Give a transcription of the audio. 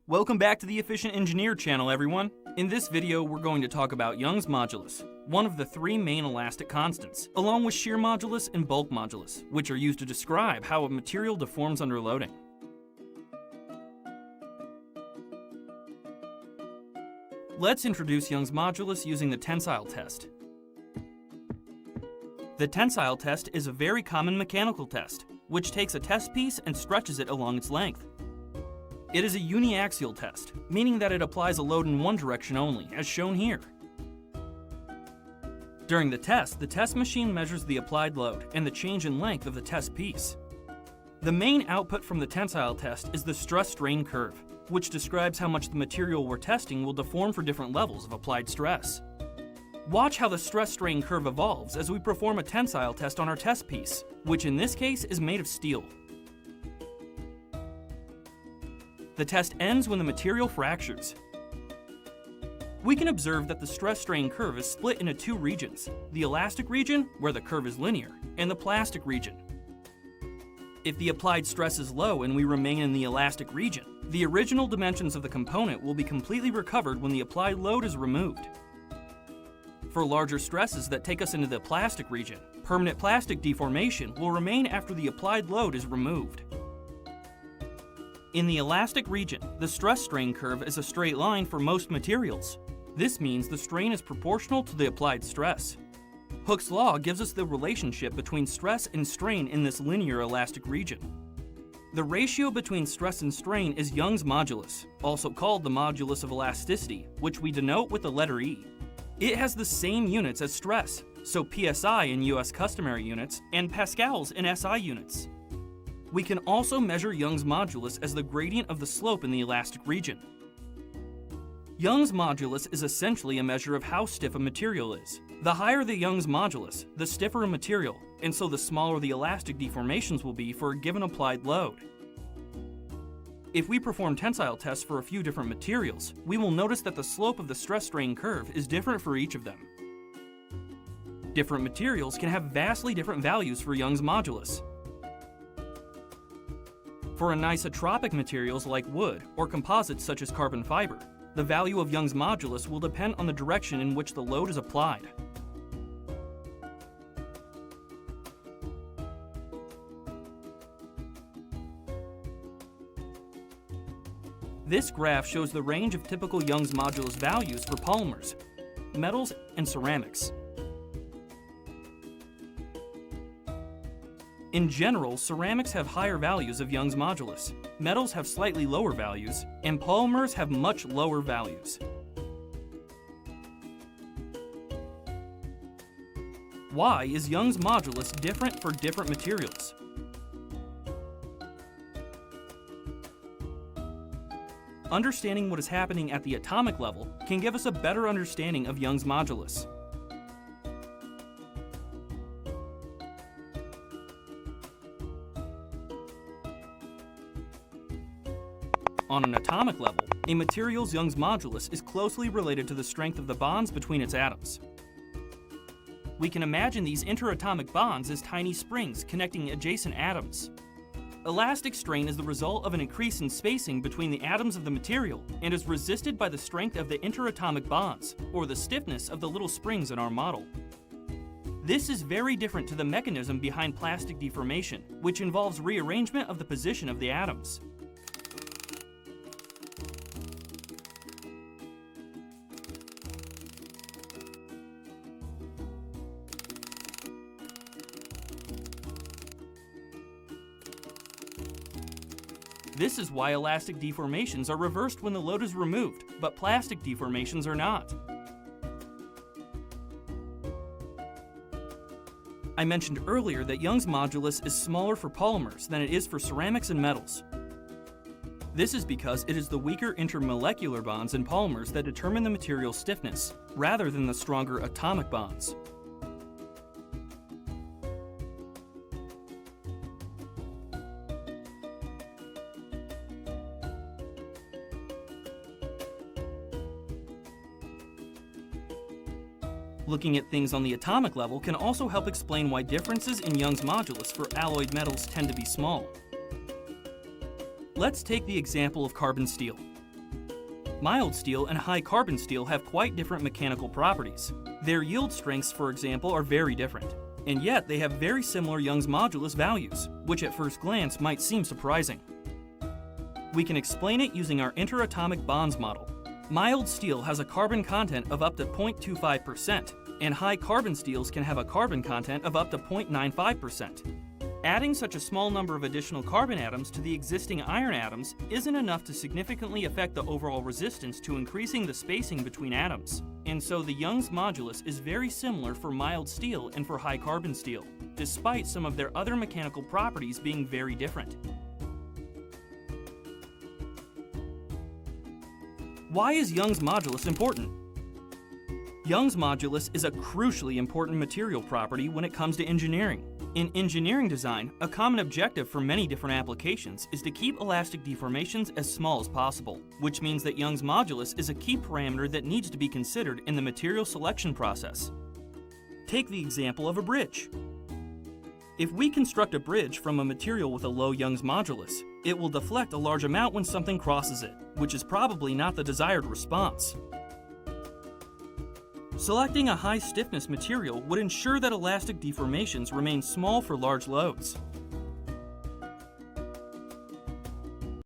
Welcome back to the Efficient Engineer channel, everyone. In this video, we're going to talk about Young's modulus, one of the three main elastic constants, along with shear modulus and bulk modulus, which are used to describe how a material deforms under loading. Let's introduce Young's modulus using the tensile test. The tensile test is a very common mechanical test, which takes a test piece and stretches it along its length. It is a uniaxial test, meaning that it applies a load in one direction only, as shown here. During the test machine measures the applied load and the change in length of the test piece. The main output from the tensile test is the stress-strain curve, which describes how much the material we're testing will deform for different levels of applied stress. Watch how the stress-strain curve evolves as we perform a tensile test on our test piece, which in this case is made of steel. The test ends when the material fractures. We can observe that the stress-strain curve is split into two regions, the elastic region, where the curve is linear, and the plastic region. If the applied stress is low and we remain in the elastic region, the original dimensions of the component will be completely recovered when the applied load is removed. For larger stresses that take us into the plastic region, permanent plastic deformation will remain after the applied load is removed. In the elastic region, the stress-strain curve is a straight line for most materials. This means the strain is proportional to the applied stress. Hooke's law gives us the relationship between stress and strain in this linear elastic region. The ratio between stress and strain is Young's modulus, also called the modulus of elasticity, which we denote with the letter E. It has the same units as stress, so PSI in US customary units and pascals in SI units. We can also measure Young's modulus as the gradient of the slope in the elastic region. Young's modulus is essentially a measure of how stiff a material is. The higher the Young's modulus, the stiffer a material, and so the smaller the elastic deformations will be for a given applied load. If we perform tensile tests for a few different materials, we will notice that the slope of the stress-strain curve is different for each of them. Different materials can have vastly different values for Young's modulus. For anisotropic materials like wood or composites such as carbon fiber, the value of Young's modulus will depend on the direction in which the load is applied. This graph shows the range of typical Young's modulus values for polymers, metals, and ceramics. In general, ceramics have higher values of Young's modulus, metals have slightly lower values, and polymers have much lower values. Why is Young's modulus different for different materials? Understanding what is happening at the atomic level can give us a better understanding of Young's modulus. On an atomic level, a material's Young's modulus is closely related to the strength of the bonds between its atoms. We can imagine these interatomic bonds as tiny springs connecting adjacent atoms. Elastic strain is the result of an increase in spacing between the atoms of the material and is resisted by the strength of the interatomic bonds, or the stiffness of the little springs in our model. This is very different to the mechanism behind plastic deformation, which involves rearrangement of the position of the atoms. This is why elastic deformations are reversed when the load is removed, but plastic deformations are not. I mentioned earlier that Young's modulus is smaller for polymers than it is for ceramics and metals. This is because it is the weaker intermolecular bonds in polymers that determine the material's stiffness, rather than the stronger atomic bonds. Looking at things on the atomic level can also help explain why differences in Young's modulus for alloyed metals tend to be small. Let's take the example of carbon steel. Mild steel and high carbon steel have quite different mechanical properties. Their yield strengths, for example, are very different. And yet they have very similar Young's modulus values, which at first glance might seem surprising. We can explain it using our interatomic bonds model. Mild steel has a carbon content of up to 0.25%, and high carbon steels can have a carbon content of up to 0.95%. Adding such a small number of additional carbon atoms to the existing iron atoms isn't enough to significantly affect the overall resistance to increasing the spacing between atoms. And so the Young's modulus is very similar for mild steel and for high carbon steel, despite some of their other mechanical properties being very different. Why is Young's modulus important? Young's modulus is a crucially important material property when it comes to engineering. In engineering design, a common objective for many different applications is to keep elastic deformations as small as possible, which means that Young's modulus is a key parameter that needs to be considered in the material selection process. Take the example of a bridge. If we construct a bridge from a material with a low Young's modulus, it will deflect a large amount when something crosses it, which is probably not the desired response. Selecting a high stiffness material would ensure that elastic deformations remain small for large loads.